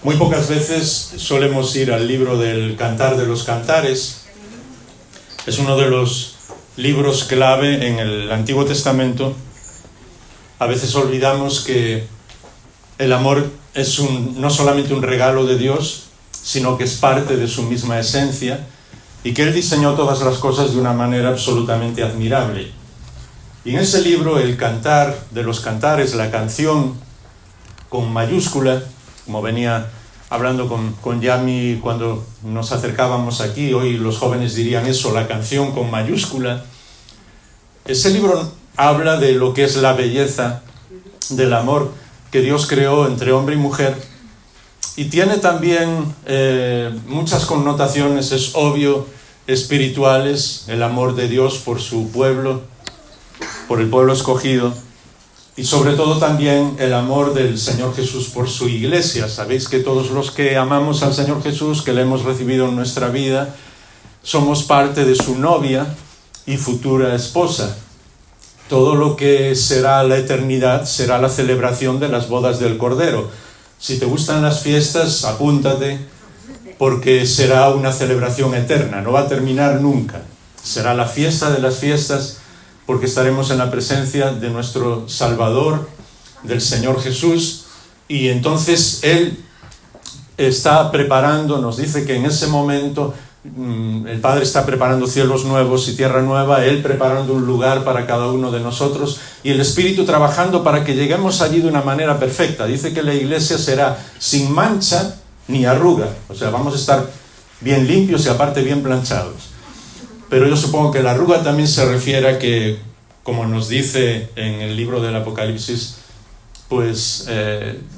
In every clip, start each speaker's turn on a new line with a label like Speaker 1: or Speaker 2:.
Speaker 1: Muy pocas veces solemos ir al libro del Cantar de los Cantares. Es uno de los libros clave en el Antiguo Testamento. A veces olvidamos que el amor es no solamente un regalo de Dios, sino que es parte de su misma esencia y que Él diseñó todas las cosas de una manera absolutamente admirable. Y en ese libro, el Cantar de los Cantares, la canción con mayúscula, como venía hablando con Yami cuando nos acercábamos aquí, hoy los jóvenes dirían eso, la canción con mayúscula. Ese libro habla de lo que es la belleza del amor que Dios creó entre hombre y mujer, y tiene también muchas connotaciones, es obvio, espirituales, el amor de Dios por su pueblo, por el pueblo escogido, y sobre todo también el amor del Señor Jesús por su iglesia. Sabéis que todos los que amamos al Señor Jesús, que le hemos recibido en nuestra vida, somos parte de su novia y futura esposa. Todo lo que será la eternidad será la celebración de las bodas del Cordero. Si te gustan las fiestas, apúntate, porque será una celebración eterna, no va a terminar nunca. Será la fiesta de las fiestas, porque estaremos en la presencia de nuestro Salvador, del Señor Jesús, y entonces Él está preparando, nos dice que en ese momento el Padre está preparando cielos nuevos y tierra nueva, Él preparando un lugar para cada uno de nosotros, y el Espíritu trabajando para que lleguemos allí de una manera perfecta. Dice que la iglesia será sin mancha ni arruga, o sea, vamos a estar bien limpios y aparte bien planchados. Pero yo supongo que la arruga también se refiere a que, como nos dice en el libro del Apocalipsis, pues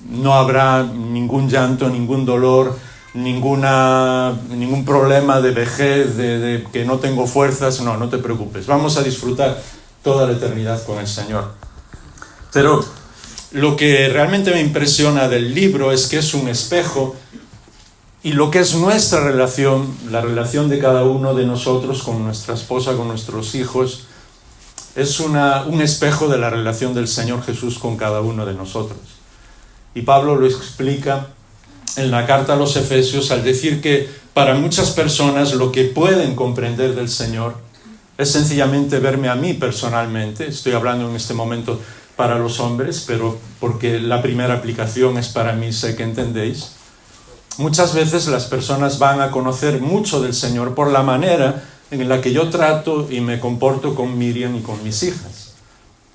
Speaker 1: no habrá ningún llanto, ningún dolor, ningún problema de vejez, de que no tengo fuerzas. No te preocupes, vamos a disfrutar toda la eternidad con el Señor. Pero lo que realmente me impresiona del libro es que es un espejo, y lo que es nuestra relación, la relación de cada uno de nosotros con nuestra esposa, con nuestros hijos, es un espejo de la relación del Señor Jesús con cada uno de nosotros. Y Pablo lo explica en la carta a los Efesios al decir que para muchas personas lo que pueden comprender del Señor es sencillamente verme a mí personalmente. Estoy hablando en este momento para los hombres, pero porque la primera aplicación es para mí, sé que entendéis. Muchas veces las personas van a conocer mucho del Señor por la manera en la que yo trato y me comporto con Miriam y con mis hijas.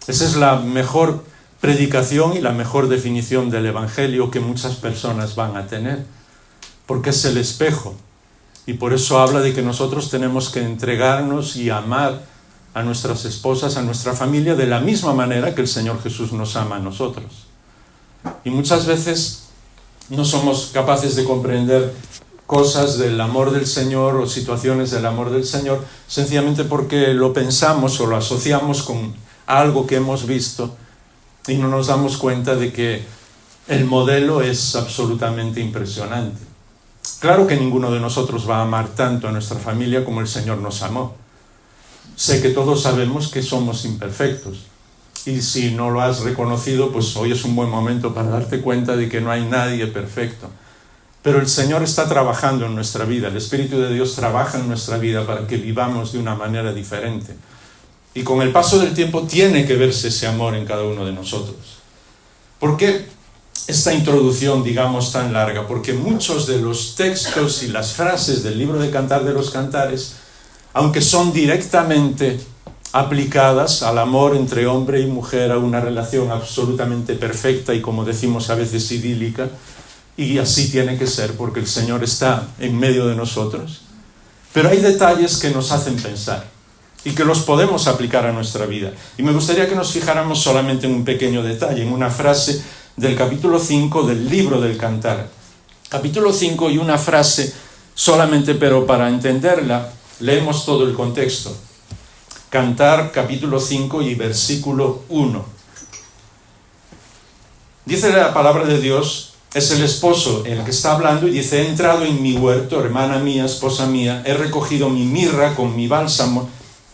Speaker 1: Esa es la mejor predicación y la mejor definición del Evangelio que muchas personas van a tener, porque es el espejo. Y por eso habla de que nosotros tenemos que entregarnos y amar a nuestras esposas, a nuestra familia, de la misma manera que el Señor Jesús nos ama a nosotros. Y muchas veces no somos capaces de comprender cosas del amor del Señor o situaciones del amor del Señor, sencillamente porque lo pensamos o lo asociamos con algo que hemos visto y no nos damos cuenta de que el modelo es absolutamente impresionante. Claro que ninguno de nosotros va a amar tanto a nuestra familia como el Señor nos amó. Sé que todos sabemos que somos imperfectos. Y si no lo has reconocido, pues hoy es un buen momento para darte cuenta de que no hay nadie perfecto. Pero el Señor está trabajando en nuestra vida, el Espíritu de Dios trabaja en nuestra vida para que vivamos de una manera diferente. Y con el paso del tiempo tiene que verse ese amor en cada uno de nosotros. ¿Por qué esta introducción, digamos, tan larga? Porque muchos de los textos y las frases del libro de Cantar de los Cantares, aunque son directamente aplicadas al amor entre hombre y mujer, a una relación absolutamente perfecta y, como decimos a veces, idílica, y así tiene que ser porque el Señor está en medio de nosotros, pero hay detalles que nos hacen pensar y que los podemos aplicar a nuestra vida. Y me gustaría que nos fijáramos solamente en un pequeño detalle, en una frase del capítulo 5 del libro del Cantar. Capítulo 5 y una frase solamente, pero para entenderla, leemos todo el contexto. Cantar, capítulo 5 y versículo 1. Dice la palabra de Dios, es el esposo el que está hablando y dice: he entrado en mi huerto, hermana mía, esposa mía, he recogido mi mirra con mi bálsamo,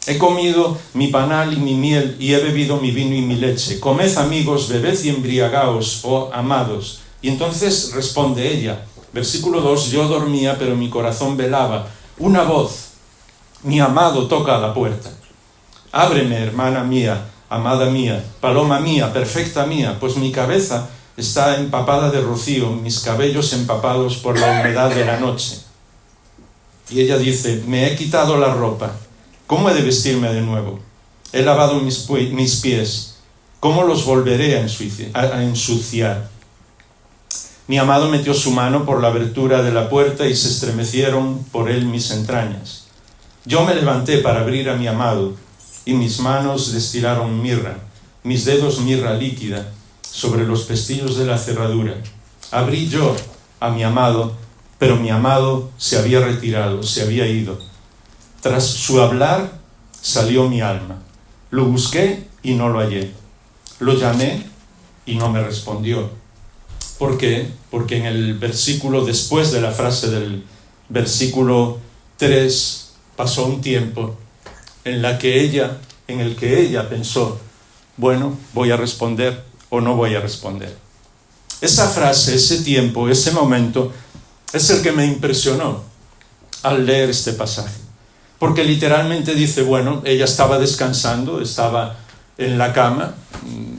Speaker 1: he comido mi panal y mi miel y he bebido mi vino y mi leche. Comed, amigos, bebed y embriagaos, oh amados, Y entonces responde ella, versículo 2, yo dormía, pero mi corazón velaba. Una voz, mi amado toca a la puerta. Ábreme, hermana mía, amada mía, paloma mía, perfecta mía, pues mi cabeza está empapada de rocío, mis cabellos empapados por la humedad de la noche. Y ella dice, me he quitado la ropa, ¿cómo he de vestirme de nuevo? He lavado mis pies, ¿cómo los volveré a ensuciar? Mi amado metió su mano por la abertura de la puerta y se estremecieron por él mis entrañas. Yo me levanté para abrir a mi amado, y mis manos destilaron mirra, mis dedos mirra líquida, sobre los pestillos de la cerradura. Abrí yo a mi amado, pero mi amado se había retirado, se había ido. Tras su hablar salió mi alma. Lo busqué y no lo hallé. Lo llamé y no me respondió. ¿Por qué? Porque en el versículo, después de la frase del versículo 3, pasó un tiempo en el que ella pensó, bueno, voy a responder o no voy a responder. Esa frase, ese tiempo, ese momento, es el que me impresionó al leer este pasaje. Porque literalmente dice, bueno, ella estaba descansando, estaba en la cama,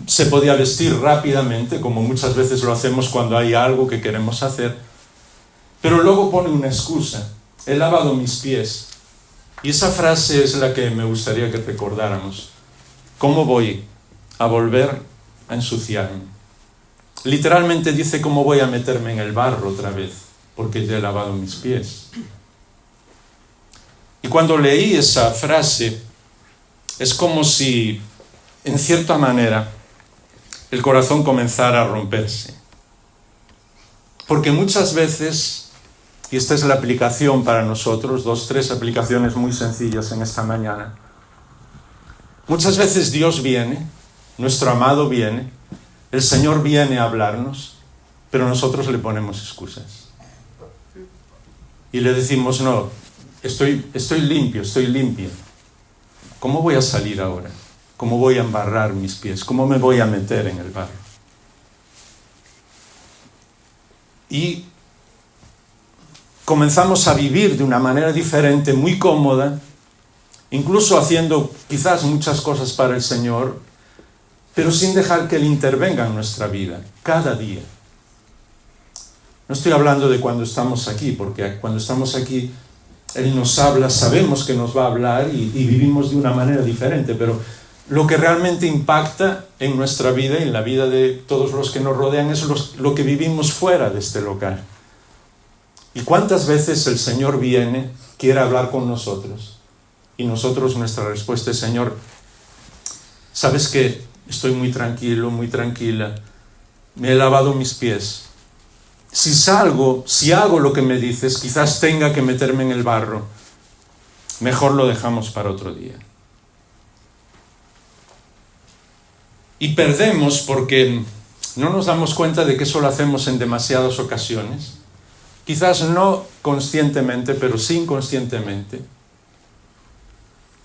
Speaker 1: se podía vestir rápidamente, como muchas veces lo hacemos cuando hay algo que queremos hacer, pero luego pone una excusa, he lavado mis pies. Y esa frase es la que me gustaría que recordáramos. ¿Cómo voy a volver a ensuciarme? Literalmente dice, ¿cómo voy a meterme en el barro otra vez? Porque ya he lavado mis pies. Y cuando leí esa frase, es como si, en cierta manera, el corazón comenzara a romperse. Porque muchas veces, y esta es la aplicación para nosotros, 3 aplicaciones muy sencillas en esta mañana. Muchas veces Dios viene, nuestro amado viene, el Señor viene a hablarnos, pero nosotros le ponemos excusas. Y le decimos, no, estoy limpio, estoy limpia. ¿Cómo voy a salir ahora? ¿Cómo voy a embarrar mis pies? ¿Cómo me voy a meter en el barro? Y comenzamos a vivir de una manera diferente, muy cómoda, incluso haciendo quizás muchas cosas para el Señor, pero sin dejar que Él intervenga en nuestra vida, cada día. No estoy hablando de cuando estamos aquí, porque cuando estamos aquí, Él nos habla, sabemos que nos va a hablar y vivimos de una manera diferente, pero lo que realmente impacta en nuestra vida y en la vida de todos los que nos rodean es lo que vivimos fuera de este local. ¿Y cuántas veces el Señor viene, quiere hablar con nosotros? Y nosotros, nuestra respuesta es, Señor, ¿sabes qué? Estoy muy tranquilo, muy tranquila. Me he lavado mis pies. Si hago lo que me dices, quizás tenga que meterme en el barro. Mejor lo dejamos para otro día. Y perdemos porque no nos damos cuenta de que eso lo hacemos en demasiadas ocasiones. Quizás no conscientemente, pero sí inconscientemente.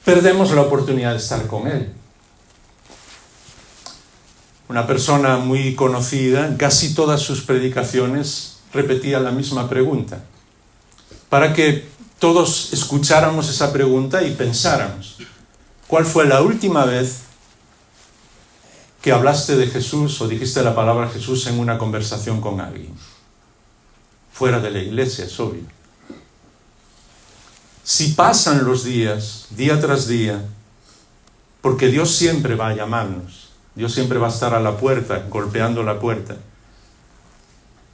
Speaker 1: Perdemos la oportunidad de estar con Él. Una persona muy conocida, en casi todas sus predicaciones, repetía la misma pregunta, para que todos escucháramos esa pregunta y pensáramos, ¿cuál fue la última vez que hablaste de Jesús o dijiste la palabra Jesús en una conversación con alguien? Fuera de la iglesia, es obvio. Si pasan los días, día tras día, porque Dios siempre va a llamarnos, Dios siempre va a estar a la puerta, golpeando la puerta,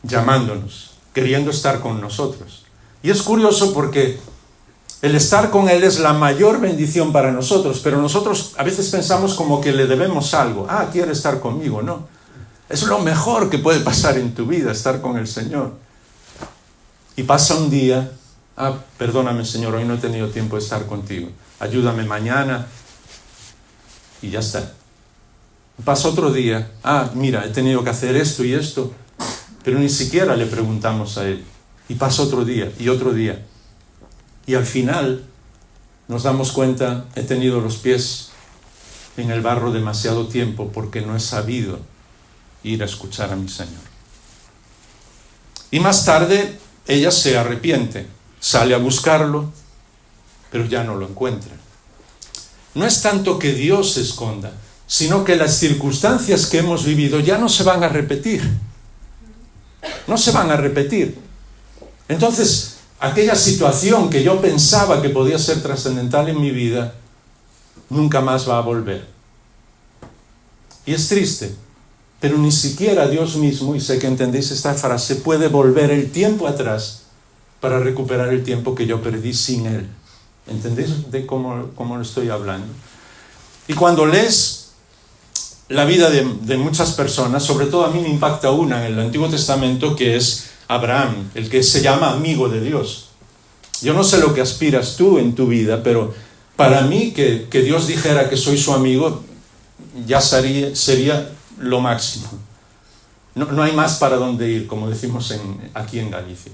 Speaker 1: llamándonos, queriendo estar con nosotros. Y es curioso porque el estar con Él es la mayor bendición para nosotros, pero nosotros a veces pensamos como que le debemos algo. Quiere estar conmigo. No, es lo mejor que puede pasar en tu vida, estar con el Señor. Y pasa un día, perdóname Señor, hoy no he tenido tiempo de estar contigo, ayúdame mañana, y ya está. Pasa otro día, mira, he tenido que hacer esto y esto, pero ni siquiera le preguntamos a Él. Y pasa otro día y otro día. Y al final nos damos cuenta, he tenido los pies en el barro demasiado tiempo porque no he sabido ir a escuchar a mi Señor. Y más tarde ella se arrepiente, sale a buscarlo, pero ya no lo encuentra. No es tanto que Dios se esconda, sino que las circunstancias que hemos vivido ya no se van a repetir. No se van a repetir. Entonces, aquella situación que yo pensaba que podía ser trascendental en mi vida, nunca más va a volver. Y es triste, pero ni siquiera Dios mismo, y sé que entendéis esta frase, puede volver el tiempo atrás para recuperar el tiempo que yo perdí sin Él. ¿Entendéis de cómo lo estoy hablando? Y cuando lees la vida de muchas personas, sobre todo a mí me impacta una en el Antiguo Testamento, que es Abraham, el que se llama amigo de Dios. Yo no sé lo que aspiras tú en tu vida, pero para mí que Dios dijera que soy su amigo, ya sería lo máximo. No hay más para dónde ir, como decimos aquí en Galicia.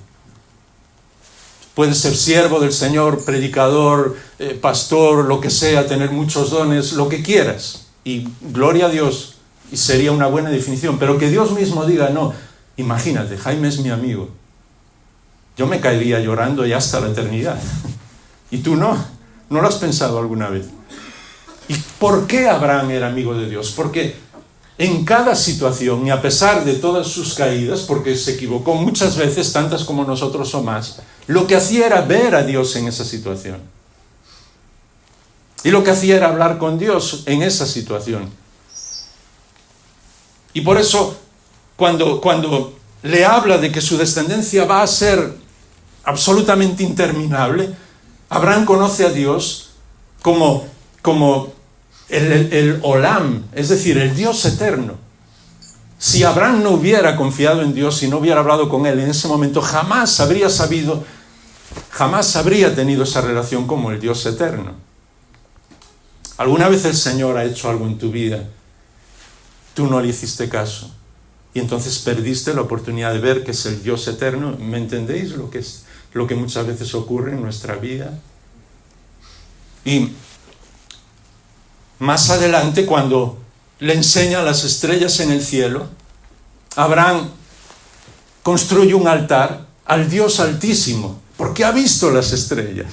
Speaker 1: Puedes ser siervo del Señor, predicador, pastor, lo que sea, tener muchos dones, lo que quieras. Y gloria a Dios, y sería una buena definición. Pero que Dios mismo diga, no, imagínate, Jaime es mi amigo. Yo me caería llorando ya hasta la eternidad. Y tú no lo has pensado alguna vez. ¿Y por qué Abraham era amigo de Dios? Porque en cada situación, y a pesar de todas sus caídas, porque se equivocó muchas veces, tantas como nosotros o más, lo que hacía era ver a Dios en esa situación. Y lo que hacía era hablar con Dios en esa situación. Y por eso, cuando le habla de que su descendencia va a ser absolutamente interminable, Abraham conoce a Dios como el Olam, es decir, el Dios eterno. Si Abraham no hubiera confiado en Dios y no hubiera hablado con Él en ese momento, jamás habría tenido esa relación como el Dios eterno. ¿Alguna vez el Señor ha hecho algo en tu vida? Tú no le hiciste caso. Y entonces perdiste la oportunidad de ver que es el Dios eterno. ¿Me entendéis lo que muchas veces ocurre en nuestra vida? Y más adelante, cuando le enseña las estrellas en el cielo, Abraham construye un altar al Dios Altísimo, porque ha visto las estrellas.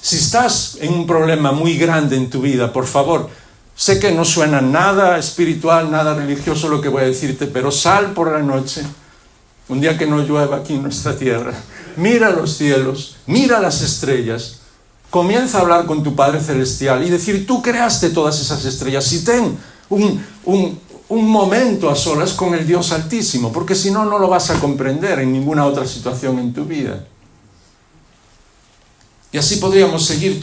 Speaker 1: Si estás en un problema muy grande en tu vida, por favor, sé que no suena nada espiritual, nada religioso lo que voy a decirte, pero sal por la noche, un día que no llueva aquí en nuestra tierra, mira los cielos, mira las estrellas, comienza a hablar con tu Padre Celestial y decir, tú creaste todas esas estrellas, y ten un momento a solas con el Dios Altísimo, porque si no, no lo vas a comprender en ninguna otra situación en tu vida. Y así podríamos seguir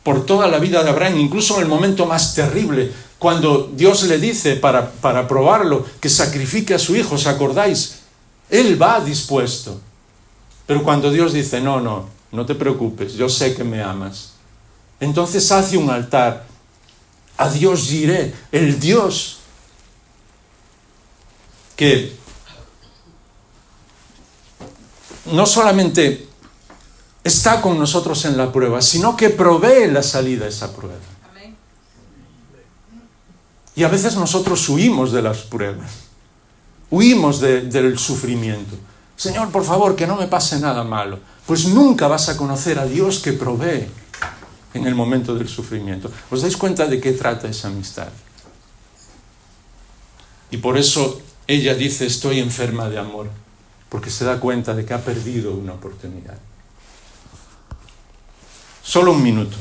Speaker 1: por toda la vida de Abraham, incluso en el momento más terrible, cuando Dios le dice para probarlo que sacrifique a su hijo, ¿os acordáis? Él va dispuesto. Pero cuando Dios dice, no te preocupes, yo sé que me amas, entonces hace un altar a Dios Jireh, el Dios que no solamente está con nosotros en la prueba, sino que provee la salida a esa prueba. Amén. Y a veces nosotros huimos de las pruebas, huimos del sufrimiento. Señor, por favor, que no me pase nada malo. Pues nunca vas a conocer a Dios que provee en el momento del sufrimiento. ¿Os dais cuenta de qué trata esa amistad? Y por eso ella dice, estoy enferma de amor, porque se da cuenta de que ha perdido una oportunidad. Solo un minuto,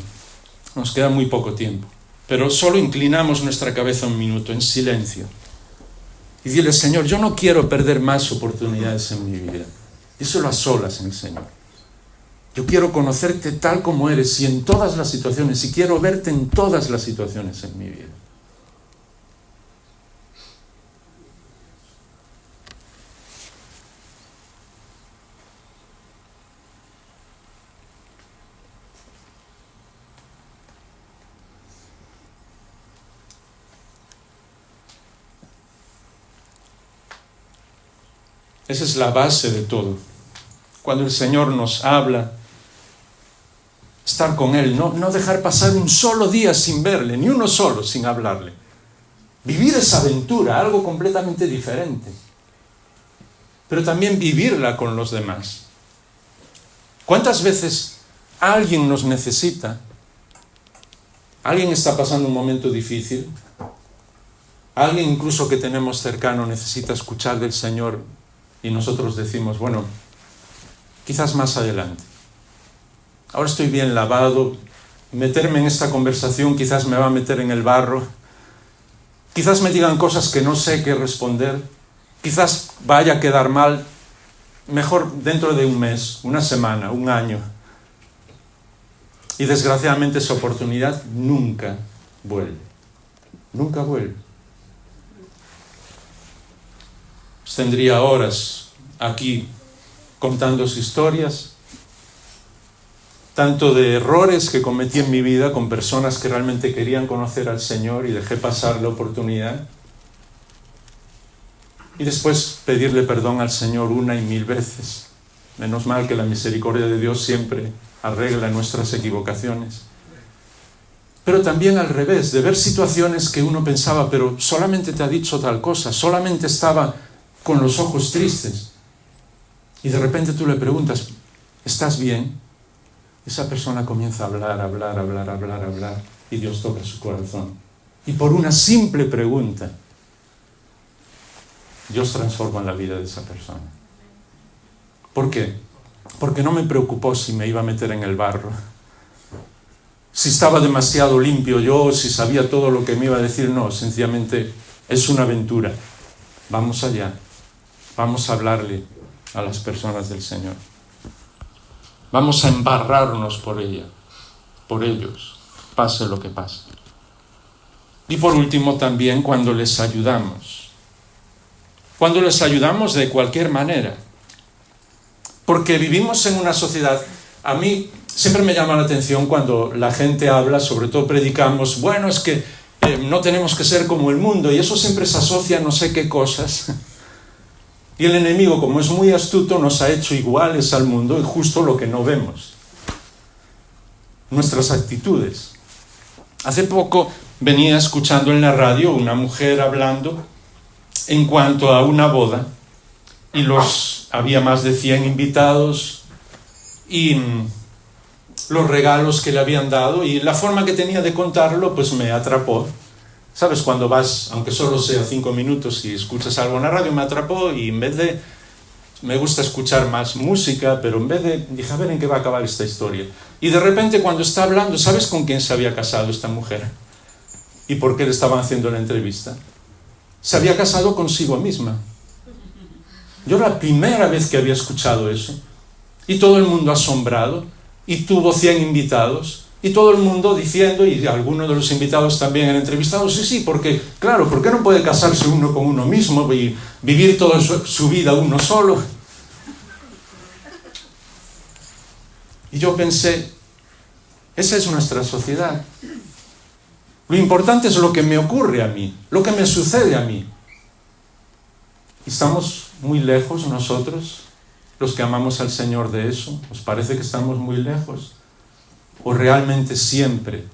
Speaker 1: nos queda muy poco tiempo, pero solo inclinamos nuestra cabeza un minuto en silencio y dile, Señor, yo no quiero perder más oportunidades en mi vida. Díselo a solas en el Señor. Yo quiero conocerte tal como eres y en todas las situaciones, y quiero verte en todas las situaciones en mi vida. Esa es la base de todo. Cuando el Señor nos habla, estar con Él, no dejar pasar un solo día sin verle, ni uno solo sin hablarle. Vivir esa aventura, algo completamente diferente. pero también vivirla con los demás. ¿Cuántas veces alguien nos necesita? Alguien está pasando un momento difícil. Alguien incluso que tenemos cercano necesita escuchar del Señor y nosotros decimos, bueno, quizás más adelante. Ahora estoy bien lavado, meterme en esta conversación quizás me va a meter en el barro. Quizás me digan cosas que no sé qué responder. Quizás vaya a quedar mal. Mejor dentro de un mes, una semana, un año. Y desgraciadamente esa oportunidad nunca vuelve. Nunca vuelve. Pues tendría horas aquí contándos historias, tanto de errores que cometí en mi vida con personas que realmente querían conocer al Señor y dejé pasar la oportunidad. Y después pedirle perdón al Señor 1 y 1000 veces. Menos mal que la misericordia de Dios siempre arregla nuestras equivocaciones. Pero también al revés, de ver situaciones que uno pensaba, pero solamente te ha dicho tal cosa, solamente estaba con los ojos tristes. Y de repente tú le preguntas, ¿estás bien? Esa persona comienza a hablar, y Dios toca su corazón. Y por una simple pregunta, Dios transforma la vida de esa persona. ¿Por qué? Porque no me preocupó si me iba a meter en el barro, si estaba demasiado limpio yo, si sabía todo lo que me iba a decir. No, sencillamente es una aventura. Vamos allá. Vamos a hablarle a las personas del Señor. Vamos a embarrarnos por ella, por ellos, pase lo que pase. Y por último también cuando les ayudamos. Cuando les ayudamos de cualquier manera. Porque vivimos en una sociedad, a mí siempre me llama la atención cuando la gente habla, sobre todo predicamos, bueno, es que no tenemos que ser como el mundo, y eso siempre se asocia a no sé qué cosas. Y el enemigo, como es muy astuto, nos ha hecho iguales al mundo y justo lo que no vemos. Nuestras actitudes. Hace poco venía escuchando en la radio una mujer hablando en cuanto a una boda, y había más de 100 invitados, y los regalos que le habían dado, y la forma que tenía de contarlo, pues me atrapó. ¿Sabes? Cuando vas, aunque solo sea 5 minutos, y escuchas algo en la radio, me atrapó, y en vez de... Me gusta escuchar más música, pero en vez de... Dije, a ver en qué va a acabar esta historia. Y de repente cuando está hablando, ¿sabes con quién se había casado esta mujer? ¿Y por qué le estaban haciendo la entrevista? Se había casado consigo misma. Yo la primera vez que había escuchado eso, y todo el mundo asombrado, y tuvo 100 invitados, y todo el mundo diciendo, y algunos de los invitados también eran entrevistados, sí, porque, claro, ¿por qué no puede casarse uno con uno mismo y vivir toda su vida uno solo? Y yo pensé, esa es nuestra sociedad. Lo importante es lo que me ocurre a mí, lo que me sucede a mí. ¿Estamos muy lejos nosotros, los que amamos al Señor, de eso? ¿Os parece que estamos muy lejos? ¿O realmente siempre?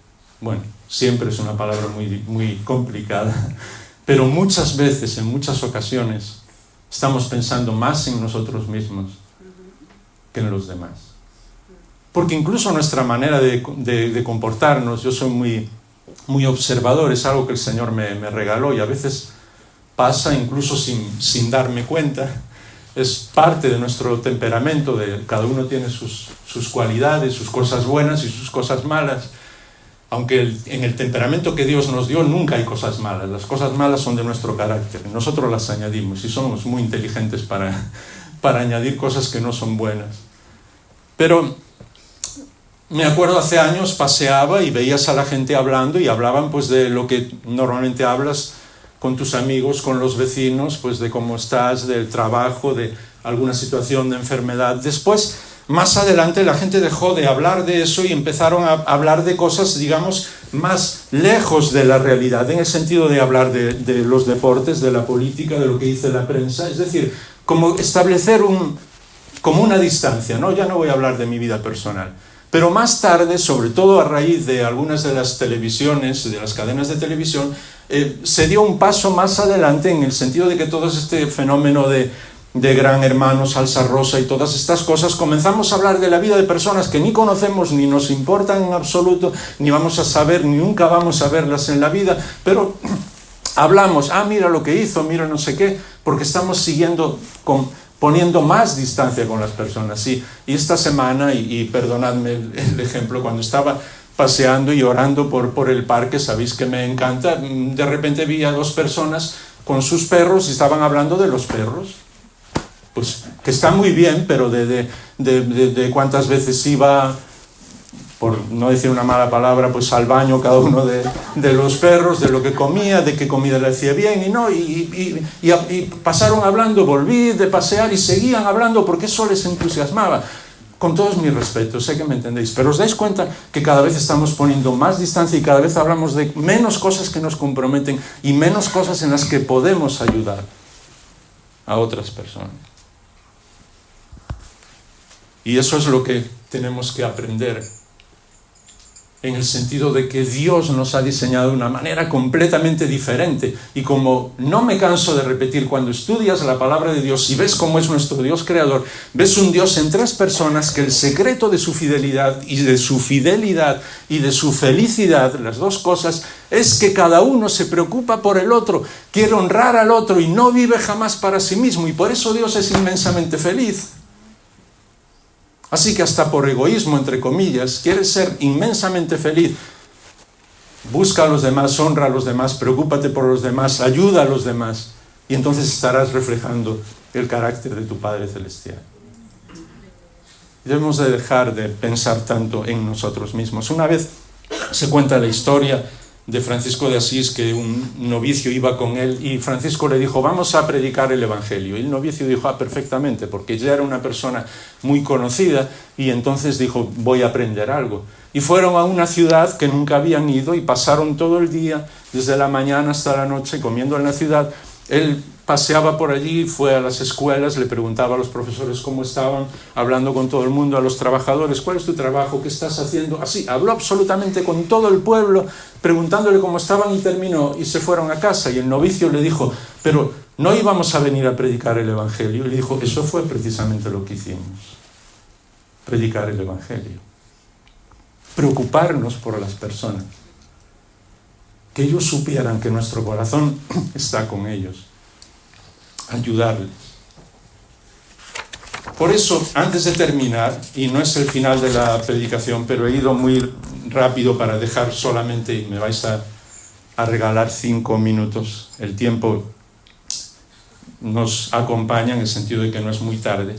Speaker 1: Bueno, siempre es una palabra muy complicada, pero muchas veces, en muchas ocasiones, estamos pensando más en nosotros mismos que en los demás. Porque incluso nuestra manera de comportarnos, yo soy muy observador, es algo que el Señor me regaló, y a veces pasa incluso sin darme cuenta. Es parte de nuestro temperamento, cada uno tiene sus cualidades, sus cosas buenas y sus cosas malas. Aunque en el temperamento que Dios nos dio nunca hay cosas malas. Las cosas malas son de nuestro carácter. Nosotros las añadimos y somos muy inteligentes para añadir cosas que no son buenas. Pero me acuerdo hace años paseaba y veías a la gente hablando, y hablaban pues de lo que normalmente hablas con tus amigos, con los vecinos, pues de cómo estás, del trabajo, de alguna situación de enfermedad. Después, más adelante, la gente dejó de hablar de eso y empezaron a hablar de cosas, digamos, más lejos de la realidad, en el sentido de hablar de los deportes, de la política, de lo que dice la prensa. Es decir, como establecer como una distancia, ¿no? Ya no voy a hablar de mi vida personal. Pero más tarde, sobre todo a raíz de algunas de las televisiones, de las cadenas de televisión, se dio un paso más adelante en el sentido de que todo este fenómeno de de Gran Hermano, Salsa Rosa y todas estas cosas, comenzamos a hablar de la vida de personas que ni conocemos, ni nos importan en absoluto, ni vamos a saber, ni nunca vamos a verlas en la vida, pero hablamos, mira lo que hizo, mira no sé qué, porque estamos poniendo más distancia con las personas. Y esta semana, y perdonadme el ejemplo, cuando estaba paseando y orando por el parque, sabéis que me encanta, de repente vi a dos personas con sus perros y estaban hablando de los perros. Pues que está muy bien, pero de cuántas veces iba, por no decir una mala palabra, pues al baño cada uno de los perros, de lo que comía, de qué comida le hacía bien, y pasaron hablando, volví de pasear y seguían hablando porque eso les entusiasmaba. Con todos mis respetos, sé que me entendéis, pero os dais cuenta que cada vez estamos poniendo más distancia y cada vez hablamos de menos cosas que nos comprometen y menos cosas en las que podemos ayudar a otras personas. Y eso es lo que tenemos que aprender, en el sentido de que Dios nos ha diseñado de una manera completamente diferente. Y como no me canso de repetir, cuando estudias la palabra de Dios y ves cómo es nuestro Dios creador, ves un Dios en tres personas que el secreto de su fidelidad y de su felicidad, las dos cosas, es que cada uno se preocupa por el otro, quiere honrar al otro y no vive jamás para sí mismo. Y por eso Dios es inmensamente feliz. Así que hasta por egoísmo, entre comillas, quieres ser inmensamente feliz. Busca a los demás, honra a los demás, preocúpate por los demás, ayuda a los demás. Y entonces estarás reflejando el carácter de tu Padre Celestial. Debemos de dejar de pensar tanto en nosotros mismos. Una vez se cuenta la historia de Francisco de Asís, que un novicio iba con él y Francisco le dijo, vamos a predicar el Evangelio. Y el novicio dijo, perfectamente, porque ya era una persona muy conocida y entonces dijo, voy a aprender algo. Y fueron a una ciudad que nunca habían ido y pasaron todo el día, desde la mañana hasta la noche, comiendo en la ciudad. Él paseaba por allí, fue a las escuelas, le preguntaba a los profesores cómo estaban, hablando con todo el mundo, a los trabajadores, ¿cuál es tu trabajo? ¿Qué estás haciendo? Así, habló absolutamente con todo el pueblo, preguntándole cómo estaban y terminó, y se fueron a casa. Y el novicio le dijo, pero no íbamos a venir a predicar el Evangelio. Y le dijo, eso fue precisamente lo que hicimos, predicar el Evangelio. Preocuparnos por las personas. Que ellos supieran que nuestro corazón está con ellos. Ayudarles. Por eso, antes de terminar, y no es el final de la predicación, pero he ido muy rápido para dejar solamente, y me vais a regalar 5 minutos, el tiempo nos acompaña en el sentido de que no es muy tarde.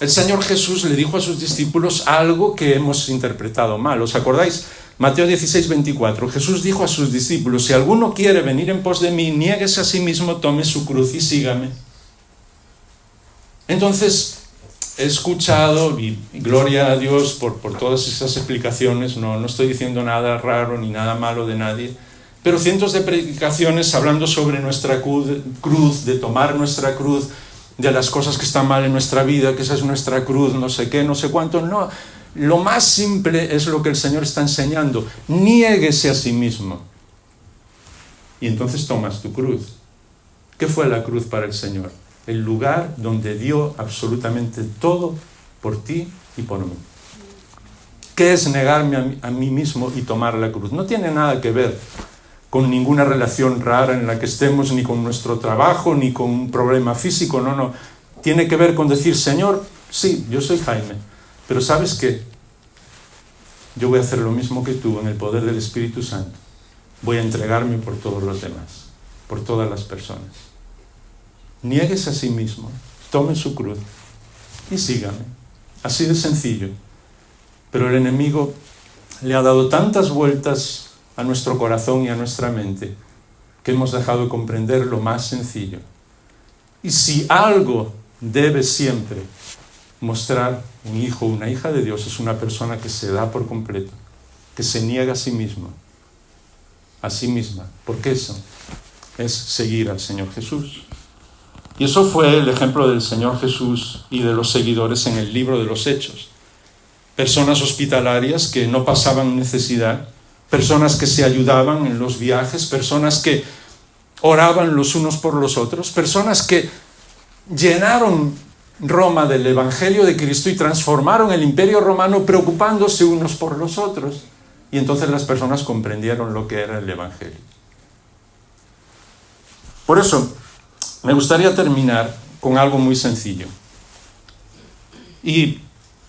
Speaker 1: El Señor Jesús le dijo a sus discípulos algo que hemos interpretado mal. ¿Os acordáis? Mateo 16:24, Jesús dijo a sus discípulos, si alguno quiere venir en pos de mí, niéguese a sí mismo, tome su cruz y sígame. Entonces, he escuchado, y gloria a Dios por todas esas explicaciones, no estoy diciendo nada raro ni nada malo de nadie, pero cientos de predicaciones hablando sobre nuestra cruz, de tomar nuestra cruz, de las cosas que están mal en nuestra vida, que esa es nuestra cruz, no sé qué, no sé cuánto, no. Lo más simple es lo que el Señor está enseñando. Niéguese a sí mismo. Y entonces tomas tu cruz. ¿Qué fue la cruz para el Señor? El lugar donde dio absolutamente todo por ti y por mí. ¿Qué es negarme a mí mismo y tomar la cruz? No tiene nada que ver con ninguna relación rara en la que estemos, ni con nuestro trabajo, ni con un problema físico, no. Tiene que ver con decir, Señor, sí, yo soy Jaime, pero ¿sabes qué? Yo voy a hacer lo mismo que tú en el poder del Espíritu Santo. Voy a entregarme por todos los demás, por todas las personas. Niéguese a sí mismo, tome su cruz y sígame. Así de sencillo. Pero el enemigo le ha dado tantas vueltas a nuestro corazón y a nuestra mente que hemos dejado de comprender lo más sencillo. Y si algo debe siempre mostrar un hijo o una hija de Dios, es una persona que se da por completo, que se niega a sí mismo, a sí misma, porque eso es seguir al Señor Jesús. Y eso fue el ejemplo del Señor Jesús y de los seguidores en el libro de los Hechos. Personas hospitalarias que no pasaban necesidad, personas que se ayudaban en los viajes, personas que oraban los unos por los otros, personas que llenaron Roma del Evangelio de Cristo y transformaron el Imperio Romano preocupándose unos por los otros. Y entonces las personas comprendieron lo que era el Evangelio. Por eso, me gustaría terminar con algo muy sencillo. Y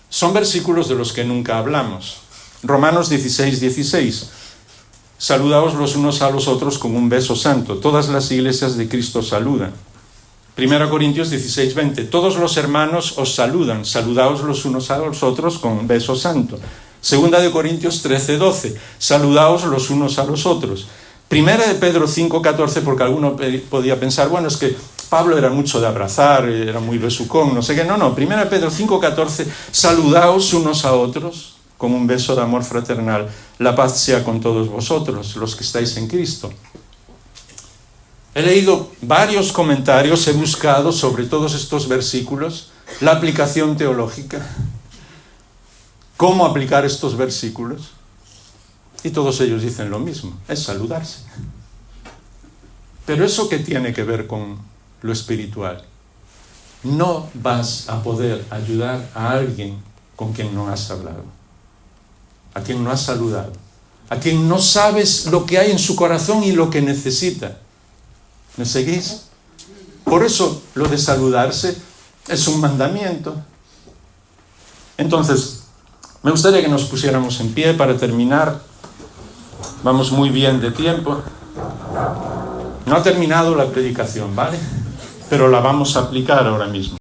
Speaker 1: son versículos de los que nunca hablamos. Romanos 16:16. Saludaos los unos a los otros con un beso santo. Todas las iglesias de Cristo saludan. 1 Corintios 16:20. Todos los hermanos os saludan. Saludaos los unos a los otros con un beso santo. 2 Corintios 13:12. Saludaos los unos a los otros. 1 Pedro 5:14, porque alguno podía pensar, bueno, es que Pablo era mucho de abrazar, era muy besucón, no sé qué. No, 1 Pedro 5:14. Saludaos unos a otros con un beso de amor fraternal. La paz sea con todos vosotros, los que estáis en Cristo. He leído varios comentarios, he buscado sobre todos estos versículos la aplicación teológica. ¿Cómo aplicar estos versículos? Y todos ellos dicen lo mismo, es saludarse. Pero ¿eso qué tiene que ver con lo espiritual? No vas a poder ayudar a alguien con quien no has hablado, a quien no has saludado, a quien no sabes lo que hay en su corazón y lo que necesita. ¿Me seguís? Por eso lo de saludarse es un mandamiento. Entonces, me gustaría que nos pusiéramos en pie para terminar. Vamos muy bien de tiempo. No ha terminado la predicación, ¿vale? Pero la vamos a aplicar ahora mismo.